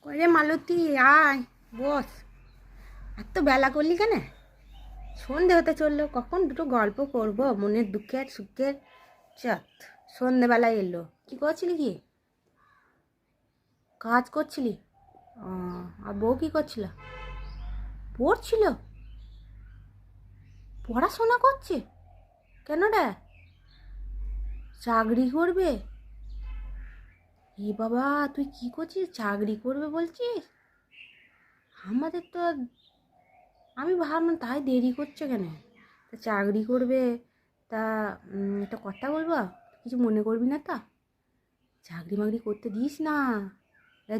ওরে মালতী, আয় বস। এত বেলা করলি কেন? সন্ধে হতে চললো, কখন দুটো গল্প করব মনের দুঃখের সুখের। চাত, সন্ধেবেলায় এলো। কি করছিলি? কি কাজ করছিলি? ও, আর বউ কি করছিল? পড়ছিল? পড়াশোনা করছে? কেন রে? চাকরি করবে? এ বাবা, তুই কি করছিস? চাকরি করবে বলছিস? আমাদের তো আমি ভাবলাম তাই দেরি করছে কেন। তা চাকরি করবে, তা একটা কথা বলবো, কিছু মনে করবি না তা? চাকরি বাকরি করতে দিস না।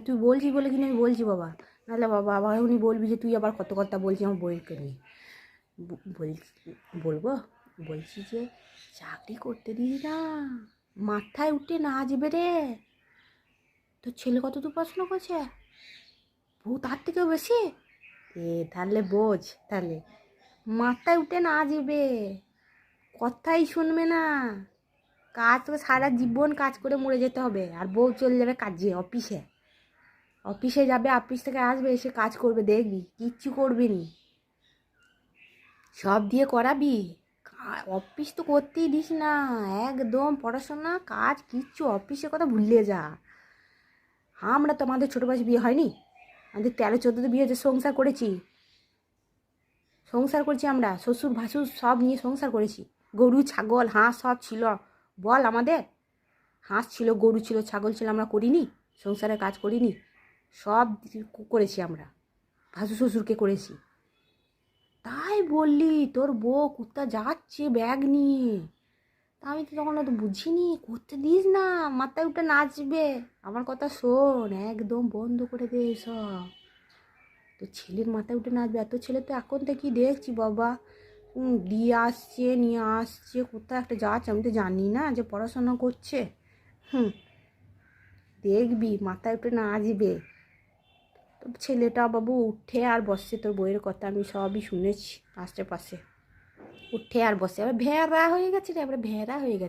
তুই বলছিস বলে কিনা আমি বলছি বাবা, নাহলে বাবা আবার উনি বলবি যে তুই আবার কত কথা বলছিস আমার বইয়েরকে নিয়ে। বলছি, বলবো, বলছি যে চাকরি করতে দিস না, মাথায় উঠে না আসবে রে। তোর ছেলে কত দূর পড়াশোনা করছে? বউ তার থেকেও বেশি? তাহলে বোঝ, তাহলে মাথায় উঠে না আসবে, কথাই শুনবে না। কাজ তো সারা জীবন কাজ করে মরে যেতে হবে, আর বউ চলে যাবে কাজে, অফিসে। অফিসে যাবে, অফিস থেকে আসবে, এসে কাজ করবে, দেখবি কিচ্ছু করবি নি, সব দিয়ে করাবি। অফিস তো করতেই দিস না একদম, পড়াশোনা কাজ কিচ্ছু, অফিসের কথা ভুলে যা। আমরা তো, আমাদের ছোটো বয়সে বিয়ে হয়নি, আমাদের 13-14 বিয়ে হয়েছে, সংসার করেছি। সংসার করছি আমরা, শ্বশুর ভাসুর সব নিয়ে সংসার করেছি। গরু ছাগল হাঁস সব ছিল, বল আমাদের। হাঁস ছিল, গরু ছিল, ছাগল ছিল, আমরা করিনি? সংসারের কাজ করিনি? সব করেছি আমরা, ভাসুর শ্বশুরকে করেছি। তাই বললি তোর বউ কুত্তা যাচ্ছে ব্যাগ নিয়ে? তা আমি তো তখন অত বুঝিনি, করতে দিস না, মাথায় উঠে নাচবে। আমার কথা শোন, একদম বন্ধ করে দে সব। তো ছেলের মাথায় উঠে নাচবে, এত ছেলে তো এখন থেকেই দেখছি বাবা। দিয়ে আসছে, নিয়ে আসছে, কোথাও একটা যাচ্ছে, আমি তো জানি না যে পড়াশোনা করছে। হুম, দেখবি মাথায় উঠে নাচবে। তো ছেলেটা বাবু উঠে আর বসছে, তোর বইয়ের কথা আমি সবই শুনেছি আশেপাশে। উঠে আর বসে, আবার ভেড়া হয়ে গেছে রে, আবার ভেড়া হয়ে গেছে।